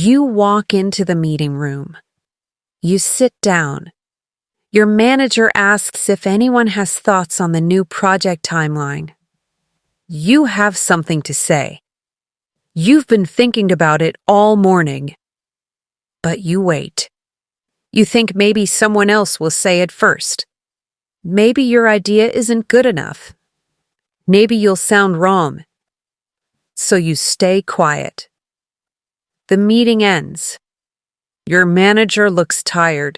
You walk into the meeting room. You sit down. Your manager asks if anyone has thoughts on the new project timeline. You have something to say. You've been thinking about it all morning. But you wait. You think maybe someone else will say it first. Maybe your idea isn't good enough. Maybe you'll sound wrong. So you stay quiet. The meeting ends. Your manager looks tired.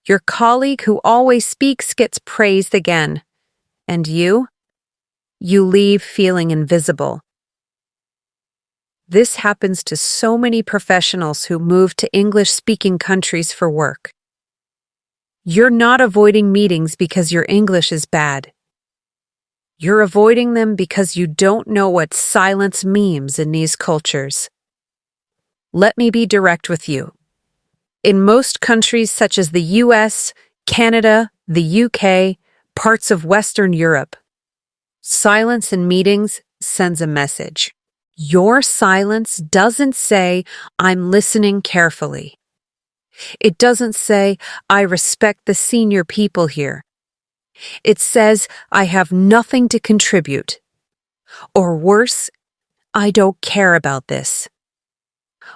Your colleague who always speaks gets praised again. And you? You leave feeling invisible. This happens to so many professionals who move to English-speaking countries for work. You're not avoiding meetings because your English is bad. You're avoiding them because you don't know what silence means in these cultures. Let me be direct with you. In most countries such as the US, Canada, the UK, parts of Western Europe, silence in meetings sends a message. Your silence doesn't say, "I'm listening carefully." It doesn't say, "I respect the senior people here." It says, "I have nothing to contribute." Or worse, "I don't care about this."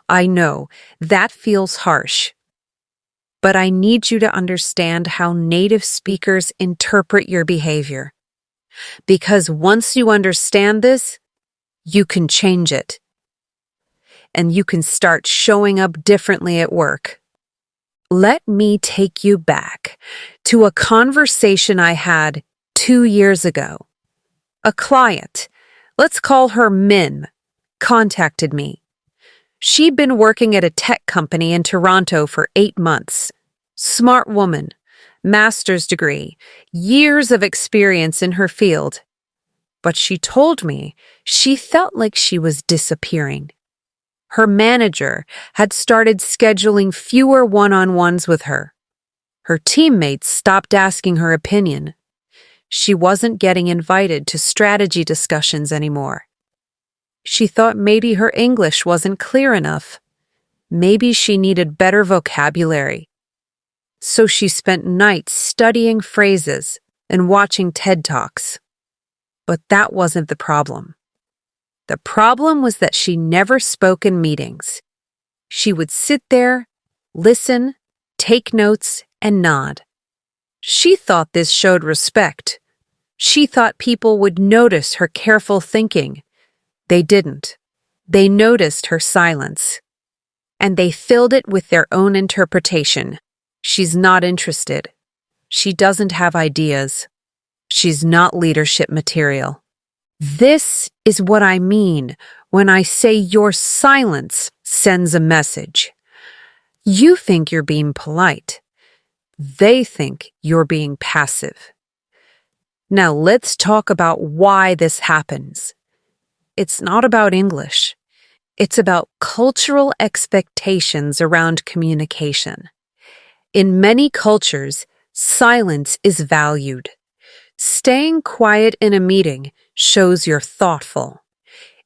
I know, that feels harsh. But I need you to understand how native speakers interpret your behavior. Because once you understand this, you can change it. And you can start showing up differently at work. Let me take you back to a conversation I had 2 years ago. A client, let's call her Min, contacted me. She'd been working at a tech company in Toronto for 8 months. Smart woman, master's degree, years of experience in her field. But she told me she felt like she was disappearing. Her manager had started scheduling fewer one-on-ones with her. Her teammates stopped asking her opinion. She wasn't getting invited to strategy discussions anymore. She thought maybe her English wasn't clear enough. Maybe she needed better vocabulary. So she spent nights studying phrases and watching TED Talks. But that wasn't the problem. The problem was that she never spoke in meetings. She would sit there, listen, take notes, and nod. She thought this showed respect. She thought people would notice her careful thinking. They didn't. They noticed her silence. And they filled it with their own interpretation. She's not interested. She doesn't have ideas. She's not leadership material. This is what I mean when I say your silence sends a message. You think you're being polite. They think you're being passive. Now let's talk about why this happens. It's not about English. It's about cultural expectations around communication. In many cultures, silence is valued. Staying quiet in a meeting shows you're thoughtful.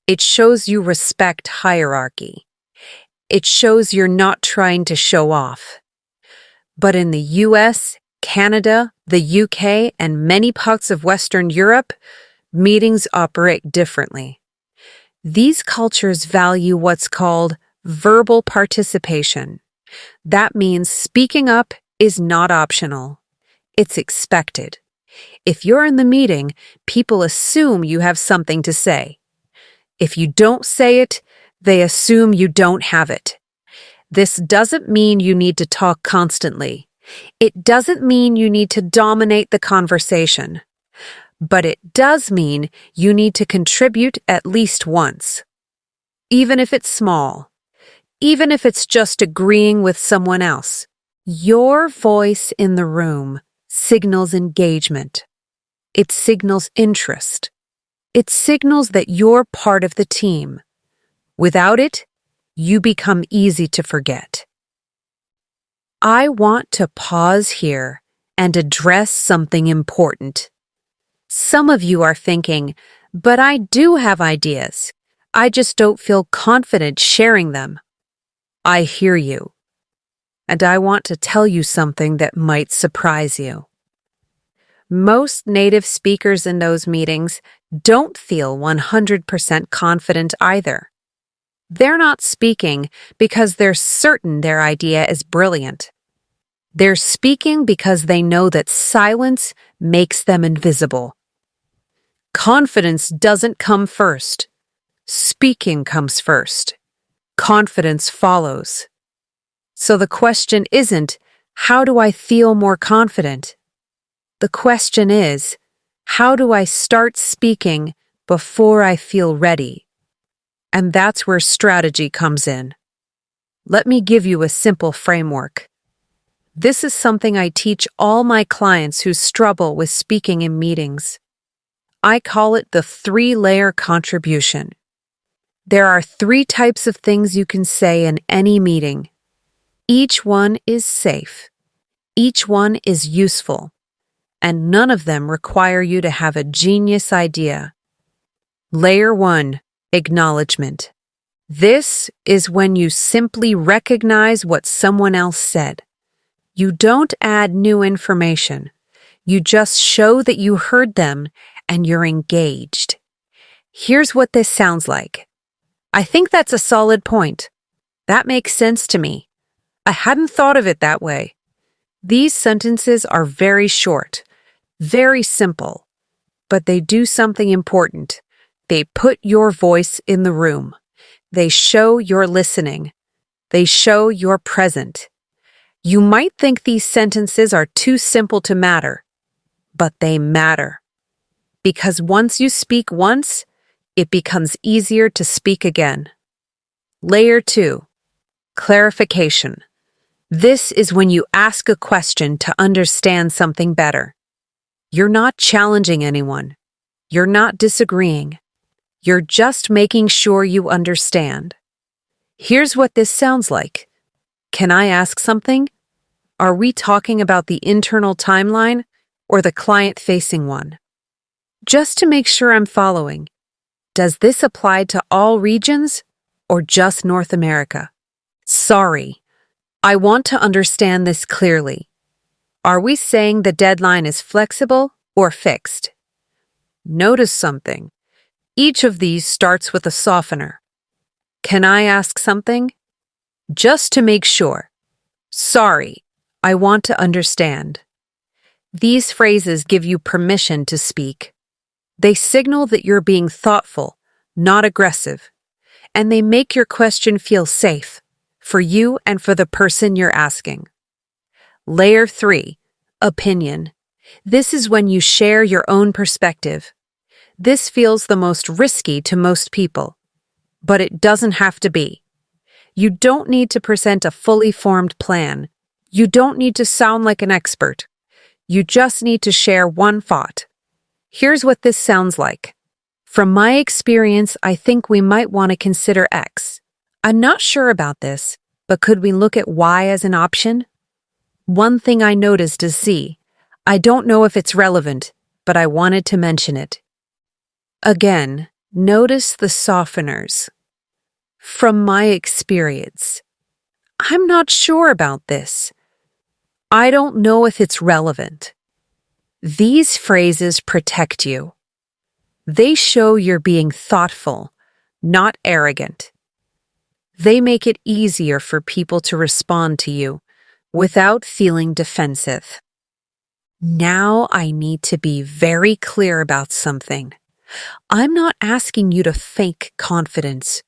It shows you respect hierarchy. It shows you're not trying to show off. But in the US, Canada, the UK, and many parts of Western Europe, meetings operate differently. These cultures value what's called verbal participation. That means speaking up is not optional. It's expected. If you're in the meeting, people assume you have something to say. If you don't say it, they assume you don't have it. This doesn't mean you need to talk constantly. It doesn't mean you need to dominate the conversation. But it does mean you need to contribute at least once. Even if it's small. Even if it's just agreeing with someone else. Your voice in the room signals engagement. It signals interest. It signals that you're part of the team. Without it, you become easy to forget. I want to pause here and address something important. Some of you are thinking, but I do have ideas. I just don't feel confident sharing them. I hear you, and I want to tell you something that might surprise you. Most native speakers in those meetings don't feel 100% confident either. They're not speaking because they're certain their idea is brilliant. They're speaking because they know that silence makes them invisible. Confidence doesn't come first. Speaking comes first. Confidence follows. So the question isn't, how do I feel more confident? The question is, how do I start speaking before I feel ready? And that's where strategy comes in. Let me give you a simple framework. This is something I teach all my clients who struggle with speaking in meetings. I call it the 3-layer contribution. There are 3 types of things you can say in any meeting. Each one is safe. Each one is useful. And none of them require you to have a genius idea. Layer 1, acknowledgment. This is when you simply recognize what someone else said. You don't add new information. You just show that you heard them and you're engaged. Here's what this sounds like. I think that's a solid point. That makes sense to me. I hadn't thought of it that way. These sentences are very short, very simple, but they do something important. They put your voice in the room. They show you're listening. They show you're present. You might think these sentences are too simple to matter, but they matter. Because once you speak once, it becomes easier to speak again. Layer 2, clarification. This is when you ask a question to understand something better. You're not challenging anyone. You're not disagreeing. You're just making sure you understand. Here's what this sounds like. Can I ask something? Are we talking about the internal timeline or the client-facing one? Just to make sure I'm following, does this apply to all regions or just North America? Sorry, I want to understand this clearly. Are we saying the deadline is flexible or fixed? Notice something. Each of these starts with a softener. Can I ask something? Just to make sure. Sorry, I want to understand. These phrases give you permission to speak. They signal that you're being thoughtful, not aggressive, and they make your question feel safe for you and for the person you're asking. Layer 3, opinion. This is when you share your own perspective. This feels the most risky to most people, but it doesn't have to be. You don't need to present a fully formed plan. You don't need to sound like an expert. You just need to share one thought. Here's what this sounds like. From my experience, I think we might want to consider X. I'm not sure about this, but could we look at Y as an option? One thing I noticed is Z. I don't know if it's relevant, but I wanted to mention it. Again, notice the softeners. From my experience, I'm not sure about this. I don't know if it's relevant. These phrases protect you. They show you're being thoughtful, not arrogant. They make it easier for people to respond to you without feeling defensive. Now I need to be very clear about something. I'm not asking you to fake confidence.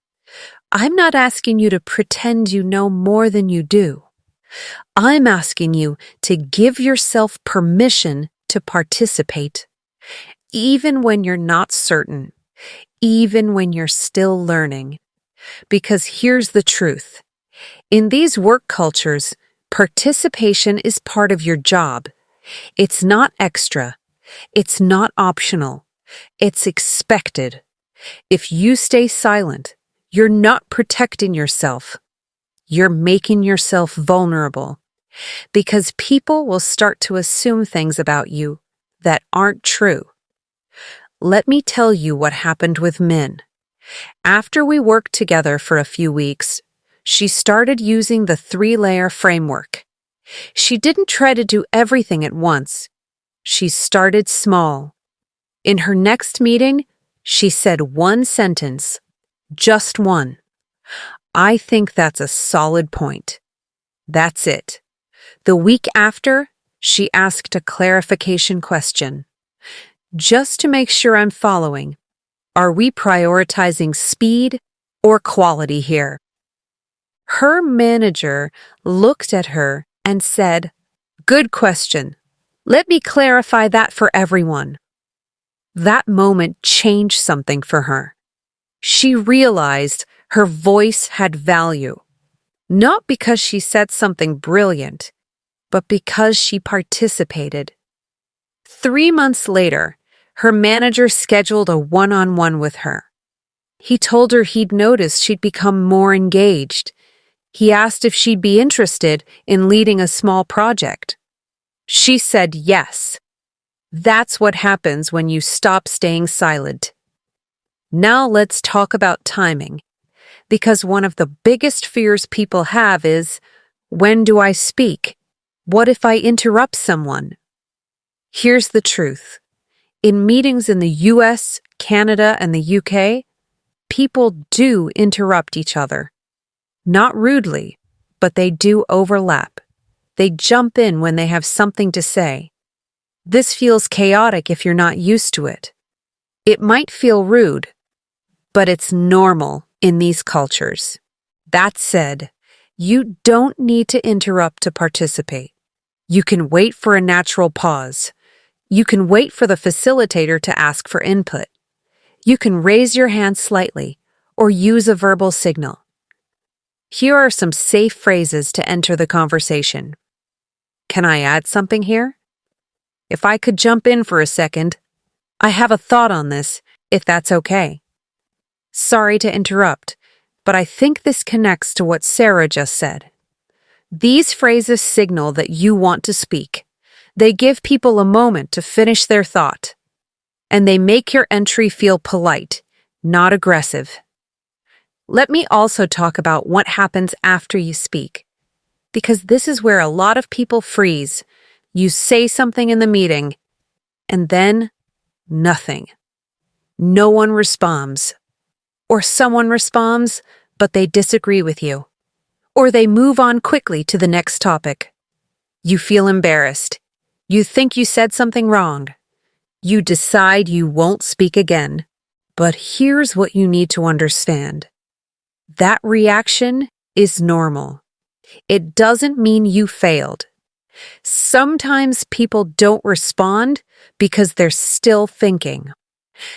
I'm not asking you to pretend you know more than you do. I'm asking you to give yourself permission to participate, even when you're not certain, even when you're still learning. Because here's the truth. In these work cultures, participation is part of your job. It's not extra. It's not optional. It's expected. If you stay silent, you're not protecting yourself. You're making yourself vulnerable. Because people will start to assume things about you that aren't true. Let me tell you what happened with Min. After we worked together for a few weeks, she started using the 3-layer framework. She didn't try to do everything at once. She started small. In her next meeting, she said one sentence, just one. I think that's a solid point. That's it. The week after, she asked a clarification question. Just to make sure I'm following, are we prioritizing speed or quality here? Her manager looked at her and said, "Good question. Let me clarify that for everyone." That moment changed something for her. She realized her voice had value, not because she said something brilliant, but because she participated. 3 months later, her manager scheduled a one-on-one with her. He told her he'd noticed she'd become more engaged. He asked if she'd be interested in leading a small project. She said yes. That's what happens when you stop staying silent. Now let's talk about timing, because one of the biggest fears people have is, when do I speak? What if I interrupt someone? Here's the truth. In meetings in the US, Canada, and the UK, people do interrupt each other. Not rudely, but they do overlap. They jump in when they have something to say. This feels chaotic if you're not used to it. It might feel rude, but it's normal in these cultures. That said, you don't need to interrupt to participate. You can wait for a natural pause. You can wait for the facilitator to ask for input. You can raise your hand slightly or use a verbal signal. Here are some safe phrases to enter the conversation. Can I add something here? If I could jump in for a second, I have a thought on this, if that's okay. Sorry to interrupt, but I think this connects to what Sarah just said. These phrases signal that you want to speak. They give people a moment to finish their thought. And they make your entry feel polite, not aggressive. Let me also talk about what happens after you speak, because this is where a lot of people freeze. You say something in the meeting, and then nothing. No one responds. Or someone responds, but they disagree with you. Or they move on quickly to the next topic. You feel embarrassed. You think you said something wrong. You decide you won't speak again. But here's what you need to understand. That reaction is normal. It doesn't mean you failed. Sometimes people don't respond because they're still thinking.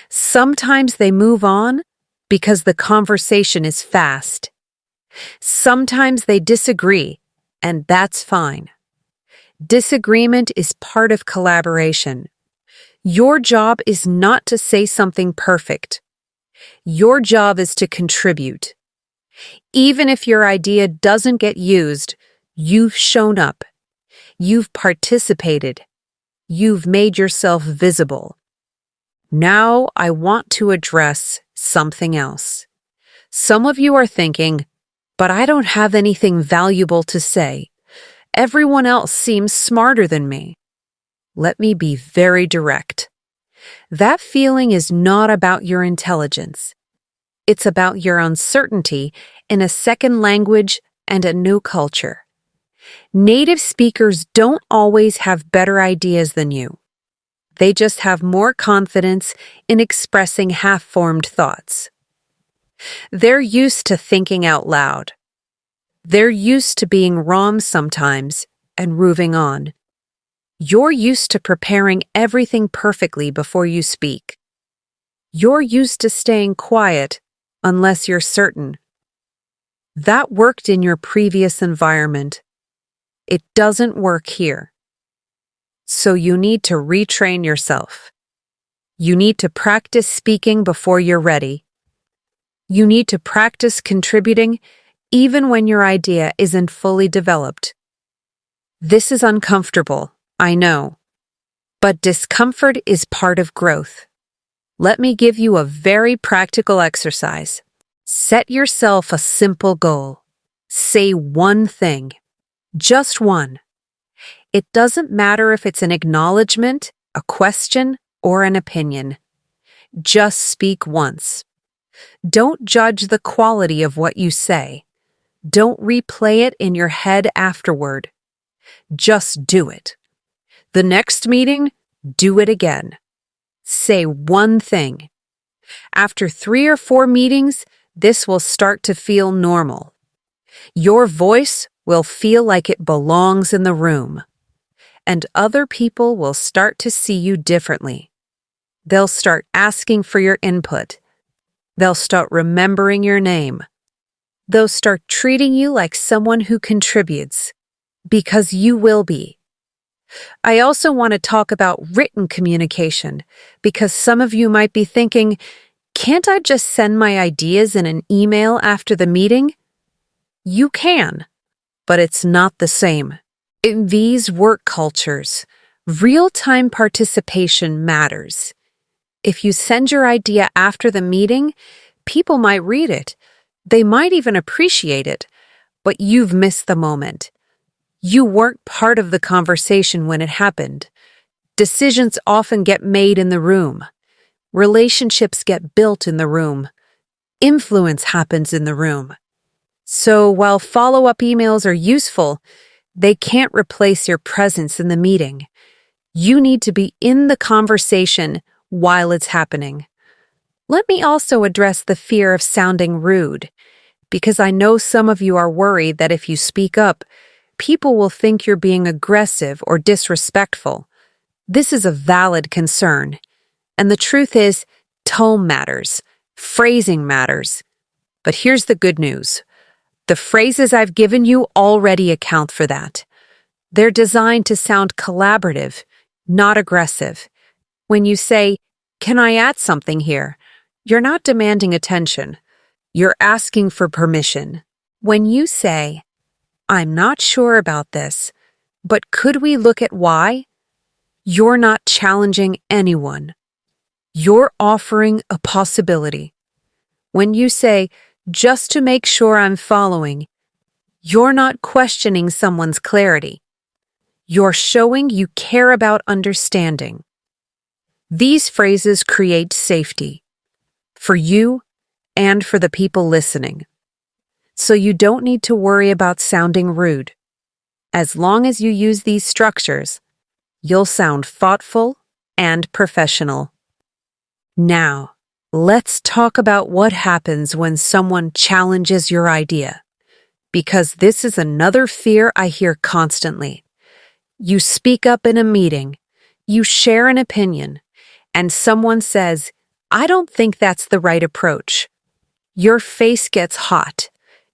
Sometimes they move on because the conversation is fast. Sometimes they disagree, and that's fine. Disagreement is part of collaboration. Your job is not to say something perfect. Your job is to contribute. Even if your idea doesn't get used, you've shown up. You've participated. You've made yourself visible. Now I want to address something else. Some of you are thinking, but I don't have anything valuable to say. Everyone else seems smarter than me. Let me be very direct. That feeling is not about your intelligence. It's about your uncertainty in a second language and a new culture. Native speakers don't always have better ideas than you. They just have more confidence in expressing half-formed thoughts. They're used to thinking out loud. They're used to being wrong sometimes and moving on. You're used to preparing everything perfectly before you speak. You're used to staying quiet unless you're certain. That worked in your previous environment. It doesn't work here. So you need to retrain yourself. You need to practice speaking before you're ready. You need to practice contributing even when your idea isn't fully developed. This is uncomfortable, I know, but discomfort is part of growth. Let me give you a very practical exercise. Set yourself a simple goal. Say one thing. Just one. It doesn't matter if it's an acknowledgement, a question, or an opinion. Just speak once. Don't judge the quality of what you say. Don't replay it in your head afterward. Just do it. The next meeting, do it again. Say one thing. After 3 or 4 meetings, this will start to feel normal. Your voice will feel like it belongs in the room, and other people will start to see you differently. They'll start asking for your input. They'll start remembering your name. They'll start treating you like someone who contributes, because you will be. I also want to talk about written communication, because some of you might be thinking, can't I just send my ideas in an email after the meeting? You can, but it's not the same. In these work cultures, real-time participation matters. If you send your idea after the meeting, people might read it. They might even appreciate it, but you've missed the moment. You weren't part of the conversation when it happened. Decisions often get made in the room. Relationships get built in the room. Influence happens in the room. So while follow-up emails are useful, they can't replace your presence in the meeting. You need to be in the conversation while it's happening. Let me also address the fear of sounding rude, because I know some of you are worried that if you speak up, people will think you're being aggressive or disrespectful. This is a valid concern. And the truth is, tone matters, phrasing matters. But here's the good news. The phrases I've given you already account for that. They're designed to sound collaborative, not aggressive. When you say, "Can I add something here?" you're not demanding attention. You're asking for permission. When you say, "I'm not sure about this, but could we look at why?" you're not challenging anyone. You're offering a possibility. When you say, "Just to make sure I'm following," you're not questioning someone's clarity. You're showing you care about understanding. These phrases create safety for you and for the people listening. So you don't need to worry about sounding rude. As long as you use these structures, you'll sound thoughtful and professional. Now, let's talk about what happens when someone challenges your idea, because this is another fear I hear constantly. You speak up in a meeting, you share an opinion, and someone says, "I don't think that's the right approach." Your face gets hot.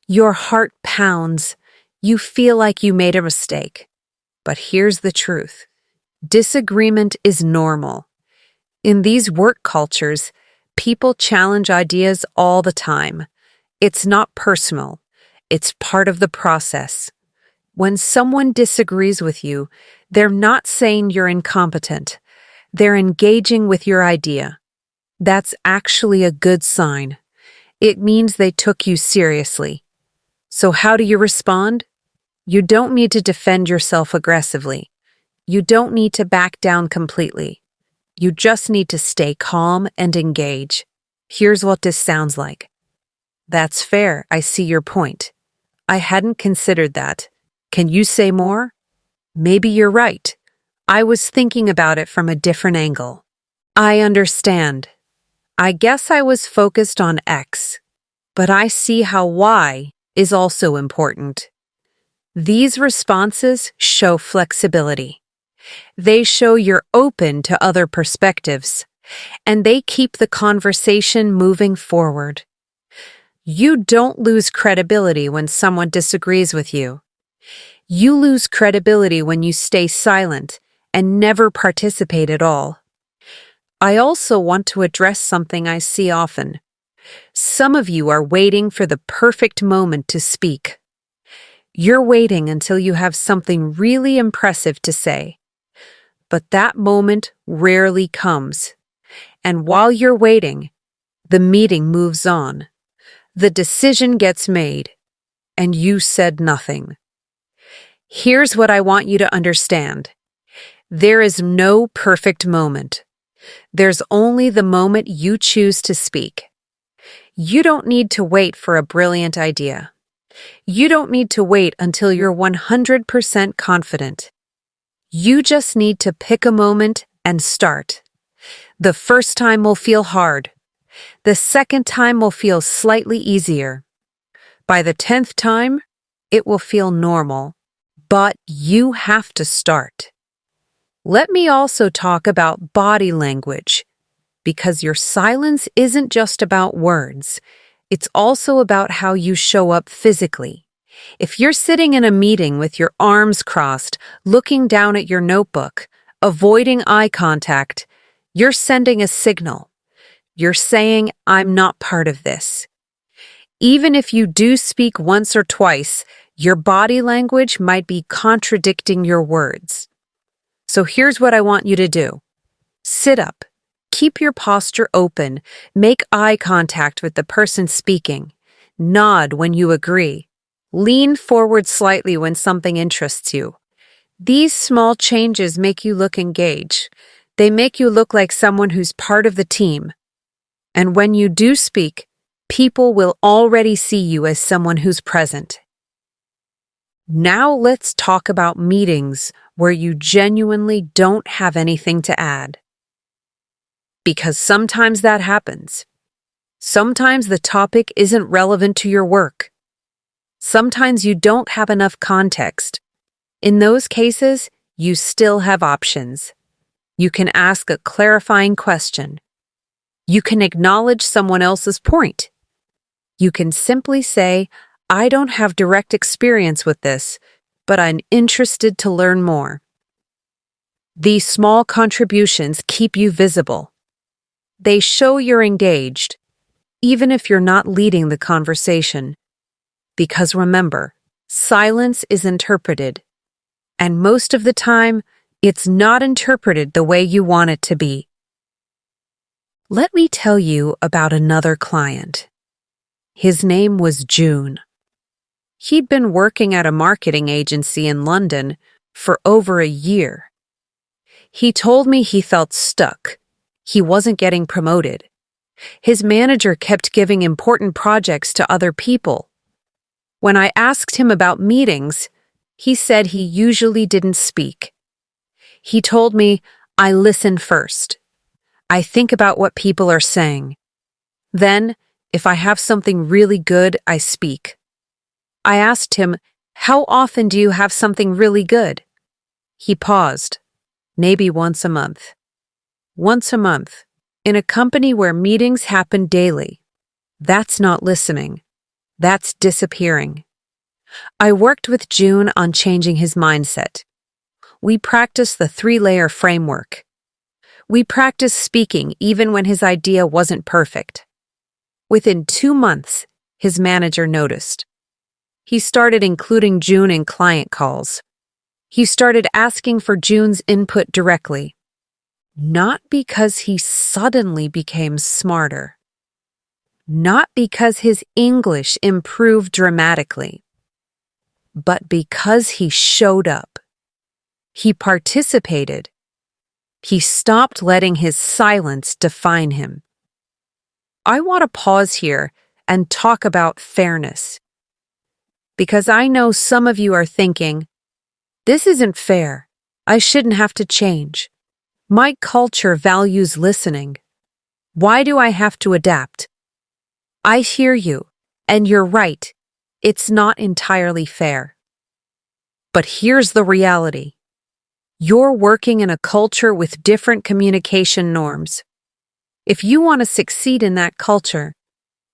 Your heart pounds. You feel like you made a mistake. But here's the truth. Disagreement is normal. In these work cultures, people challenge ideas all the time. It's not personal. It's part of the process. When someone disagrees with you, they're not saying you're incompetent. They're engaging with your idea. That's actually a good sign. It means they took you seriously. So how do you respond? You don't need to defend yourself aggressively. You don't need to back down completely. You just need to stay calm and engage. Here's what this sounds like. "That's fair, I see your point. I hadn't considered that. Can you say more? Maybe you're right. I was thinking about it from a different angle. I understand. I guess I was focused on X, but I see how Y is also important." These responses show flexibility. They show you're open to other perspectives, and they keep the conversation moving forward. You don't lose credibility when someone disagrees with you. You lose credibility when you stay silent and never participate at all. I also want to address something I see often. Some of you are waiting for the perfect moment to speak. You're waiting until you have something really impressive to say. But that moment rarely comes. And while you're waiting, the meeting moves on. The decision gets made. and you said nothing. Here's what I want you to understand. There is no perfect moment. There's only the moment you choose to speak. You don't need to wait for a brilliant idea. You don't need to wait until you're 100% confident. You just need to pick a moment and start. The first time will feel hard. The second time will feel slightly easier. By the 10th time, it will feel normal. But you have to start. Let me also talk about body language, because your silence isn't just about words. It's also about how you show up physically. If you're sitting in a meeting with your arms crossed, looking down at your notebook, avoiding eye contact, you're sending a signal. You're saying, I'm not part of this. Even if you do speak once or twice, your body language might be contradicting your words. So here's what I want you to do. Sit up. Keep your posture open. Make eye contact with the person speaking. Nod when you agree. Lean forward slightly when something interests you. These small changes make you look engaged. They make you look like someone who's part of the team. And when you do speak, people will already see you as someone who's present. Now let's talk about meetings where you genuinely don't have anything to add. Because sometimes that happens. Sometimes the topic isn't relevant to your work. Sometimes you don't have enough context. In those cases, you still have options. You can ask a clarifying question. You can acknowledge someone else's point. You can simply say, I don't have direct experience with this, but I'm interested to learn more. These small contributions keep you visible. They show you're engaged, even if you're not leading the conversation. Because remember, silence is interpreted, and most of the time, it's not interpreted the way you want it to be. Let me tell you about another client. His name was Joon. He'd been working at a marketing agency in London for over a year. He told me he felt stuck. He wasn't getting promoted. His manager kept giving important projects to other people. When I asked him about meetings, he said he usually didn't speak. He told me, I listen first. I think about what people are saying. Then, if I have something really good, I speak. I asked him, how often do you have something really good? He paused. Maybe once a month. Once a month, in a company where meetings happen daily. That's not listening. That's disappearing. I worked with Joon on changing his mindset. We practiced the 3-layer framework. We practiced speaking even when his idea wasn't perfect. Within 2 months, his manager noticed. He started including Joon in client calls. He started asking for Joon's input directly. Not because he suddenly became smarter. Not because his English improved dramatically. But because he showed up. He participated. He stopped letting his silence define him. I want to pause here and talk about fairness. Because I know some of you are thinking, this isn't fair. I shouldn't have to change. My culture values listening. Why do I have to adapt? I hear you, and you're right. It's not entirely fair. But here's the reality. You're working in a culture with different communication norms. If you want to succeed in that culture,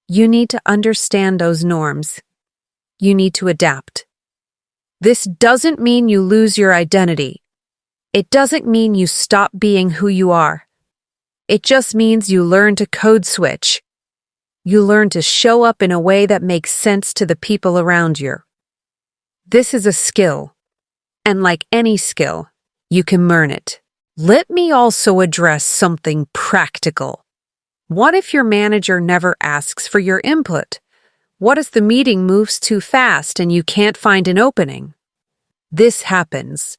you need to understand those norms. You need to adapt. This doesn't mean you lose your identity. It doesn't mean you stop being who you are. It just means you learn to code switch. You learn to show up in a way that makes sense to the people around you. This is a skill, and like any skill, you can learn it. Let me also address something practical. What if your manager never asks for your input? What if the meeting moves too fast and you can't find an opening? This happens.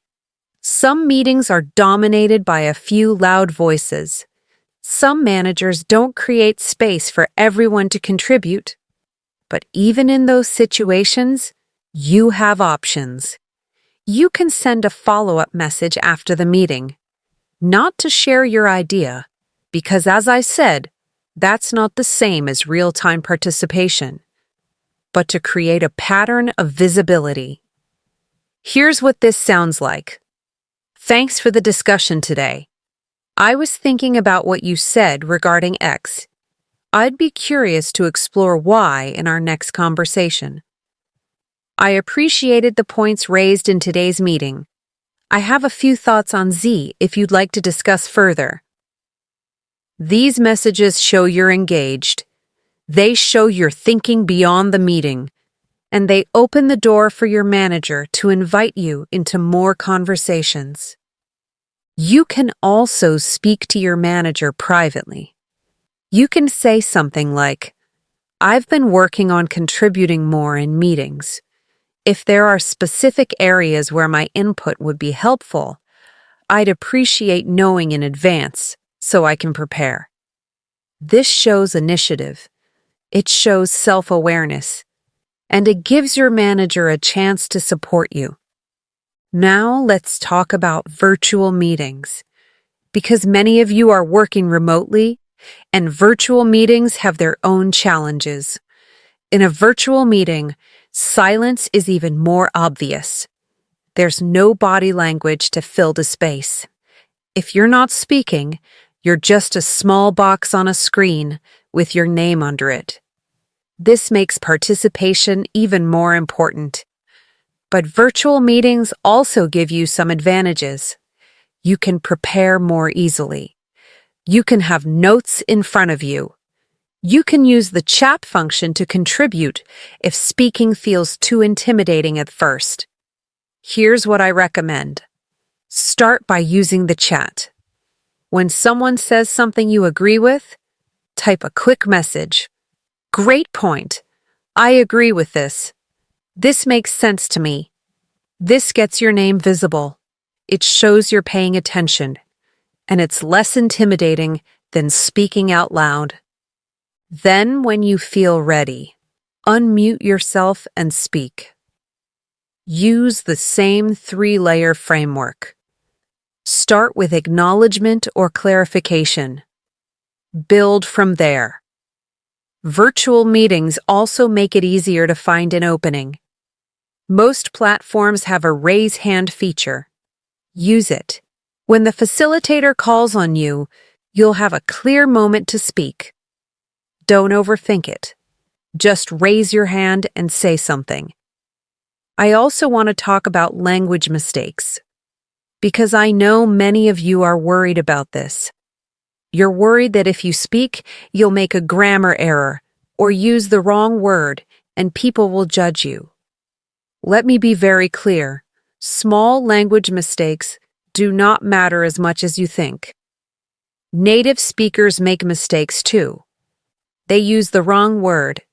Some meetings are dominated by a few loud voices. Some managers don't create space for everyone to contribute. But even in those situations, you have options. You can send a follow-up message after the meeting. Not to share your idea, because as I said, that's not the same as real-time participation, but to create a pattern of visibility. Here's what this sounds like. Thanks for the discussion today. I was thinking about what you said regarding X. I'd be curious to explore why in our next conversation. I appreciated the points raised in today's meeting. I have a few thoughts on Z if you'd like to discuss further. These messages show you're engaged. They show you're thinking beyond the meeting, and they open the door for your manager to invite you into more conversations. You can also speak to your manager privately. You can say something like, "I've been working on contributing more in meetings. If there are specific areas where my input would be helpful, I'd appreciate knowing in advance so I can prepare." This shows initiative. It shows self-awareness, and it gives your manager a chance to support you. Now let's talk about virtual meetings. Because many of you are working remotely, and virtual meetings have their own challenges. In a virtual meeting, silence is even more obvious. There's no body language to fill the space. If you're not speaking, you're just a small box on a screen with your name under it. This makes participation even more important. But virtual meetings also give you some advantages. You can prepare more easily. You can have notes in front of you. You can use the chat function to contribute if speaking feels too intimidating at first. Here's what I recommend. Start by using the chat. When someone says something you agree with, type a quick message. "Great point. I agree with this. This makes sense to me." This gets your name visible. It shows you're paying attention, and it's less intimidating than speaking out loud. Then, when you feel ready, unmute yourself and speak. Use the same 3-layer framework. Start with acknowledgement or clarification. Build from there. Virtual meetings also make it easier to find an opening. Most platforms have a raise hand feature. Use it. When the facilitator calls on you, you'll have a clear moment to speak. Don't overthink it. Just raise your hand and say something. I also want to talk about language mistakes, because I know many of you are worried about this. You're worried that if you speak, you'll make a grammar error or use the wrong word and people will judge you. Let me be very clear. Small language mistakes do not matter as much as you think. Native speakers make mistakes too. They use the wrong word.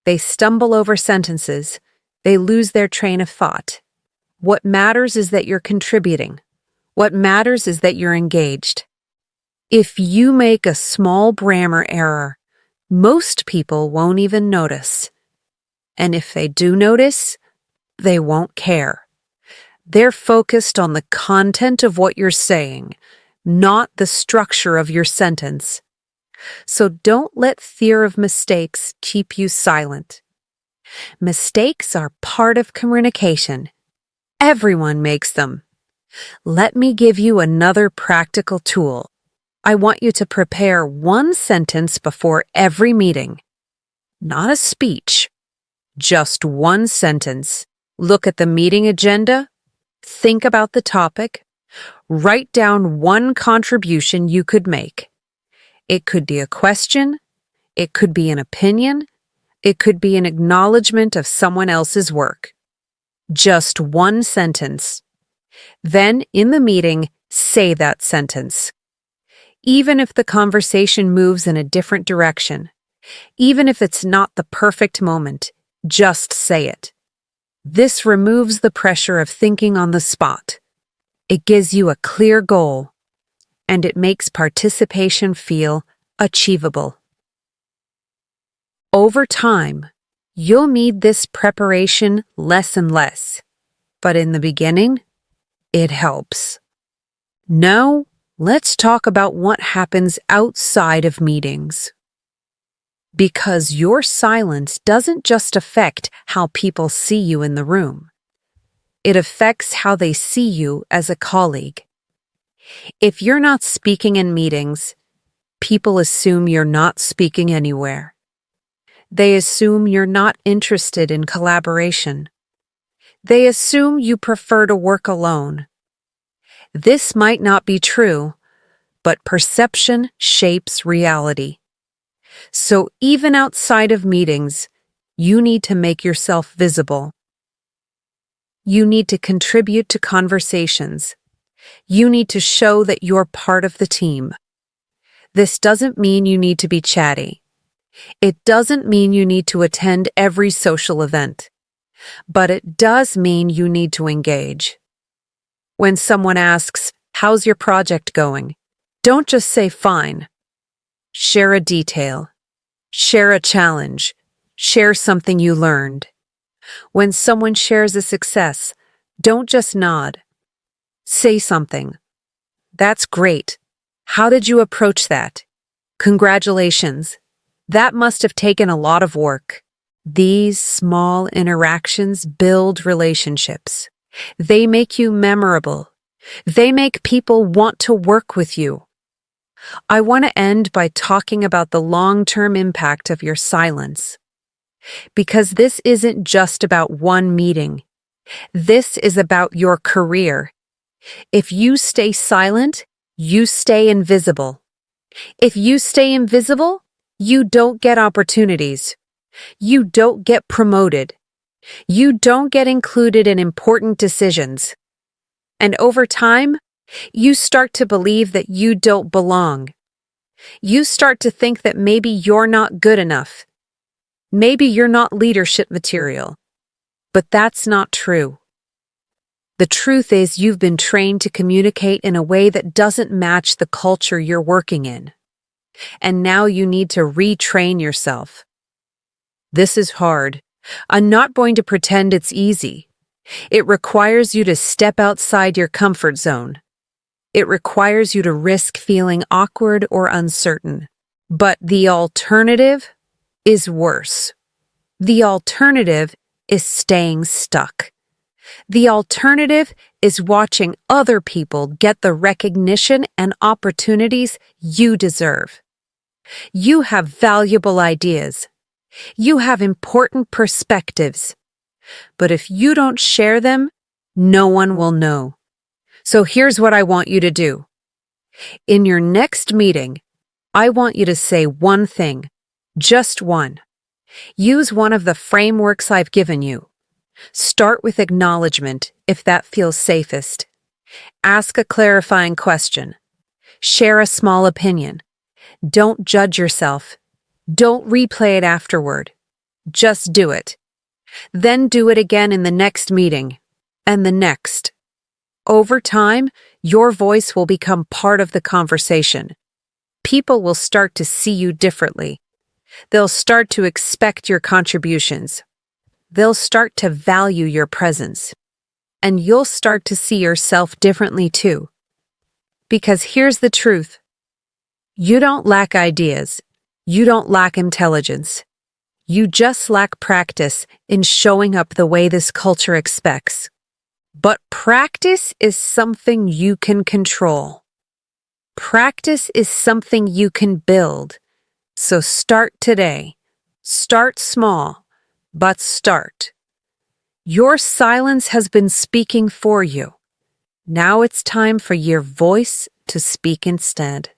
They stumble over sentences. They lose their train of thought. What matters is that you're contributing. What matters is that you're engaged. If you make a small grammar error, most people won't even notice. And if they do notice, they won't care. They're focused on the content of what you're saying, not the structure of your sentence. So don't let fear of mistakes keep you silent. Mistakes are part of communication. Everyone makes them. Let me give you another practical tool. I want you to prepare one sentence before every meeting. Not a speech, just one sentence. Look at the meeting agenda. Think about the topic. Write down one contribution you could make. It could be a question. It could be an opinion. It could be an acknowledgement of someone else's work. Just one sentence. Then, in the meeting, say that sentence. Even if the conversation moves in a different direction, even if it's not the perfect moment, Just say it. This removes the pressure of thinking on the spot. It gives you a clear goal, and it makes participation feel achievable. Over time, you'll need this preparation less and less, but in the beginning, it helps. Now, let's talk about what happens outside of meetings. Because your silence doesn't just affect how people see you in the room. It affects how they see you as a colleague. If you're not speaking in meetings, people assume you're not speaking anywhere. They assume you're not interested in collaboration. They assume you prefer to work alone. This might not be true, but perception shapes reality. So even outside of meetings, you need to make yourself visible. You need to contribute to conversations. You need to show that you're part of the team. This doesn't mean you need to be chatty. It doesn't mean you need to attend every social event. But it does mean you need to engage. When someone asks, "How's your project going?" don't just say fine. Share a detail. Share a challenge. Share something you learned. When someone shares a success, don't just nod. Say something. "That's great. How did you approach that?" "Congratulations. That must have taken a lot of work." These small interactions build relationships. They make you memorable. They make people want to work with you. I want to end by talking about the long-term impact of your silence. Because this isn't just about one meeting. This is about your career. If you stay silent, you stay invisible. If you stay invisible, you don't get opportunities. You don't get promoted. You don't get included in important decisions. And over time, you start to believe that you don't belong. You start to think that maybe you're not good enough. Maybe you're not leadership material. But that's not true. The truth is you've been trained to communicate in a way that doesn't match the culture you're working in. And now you need to retrain yourself. This is hard. I'm not going to pretend it's easy. It requires you to step outside your comfort zone. It requires you to risk feeling awkward or uncertain. But the alternative is worse. The alternative is staying stuck. The alternative is watching other people get the recognition and opportunities you deserve. You have valuable ideas. You have important perspectives. But if you don't share them, no one will know. So here's what I want you to do. In your next meeting, I want you to say one thing, just one. Use one of the frameworks I've given you. Start with acknowledgement, if that feels safest. Ask a clarifying question. Share a small opinion. Don't judge yourself. Don't replay it afterward. Just do it. Then do it again in the next meeting, and the next. Over time, your voice will become part of the conversation. People will start to see you differently. They'll start to expect your contributions. They'll start to value your presence. And you'll start to see yourself differently too. Because here's the truth. You don't lack ideas. You don't lack intelligence. You just lack practice in showing up the way this culture expects. But practice is something you can control. Practice is something you can build. So start today. Start small, but start. Your silence has been speaking for you. Now it's time for your voice to speak instead.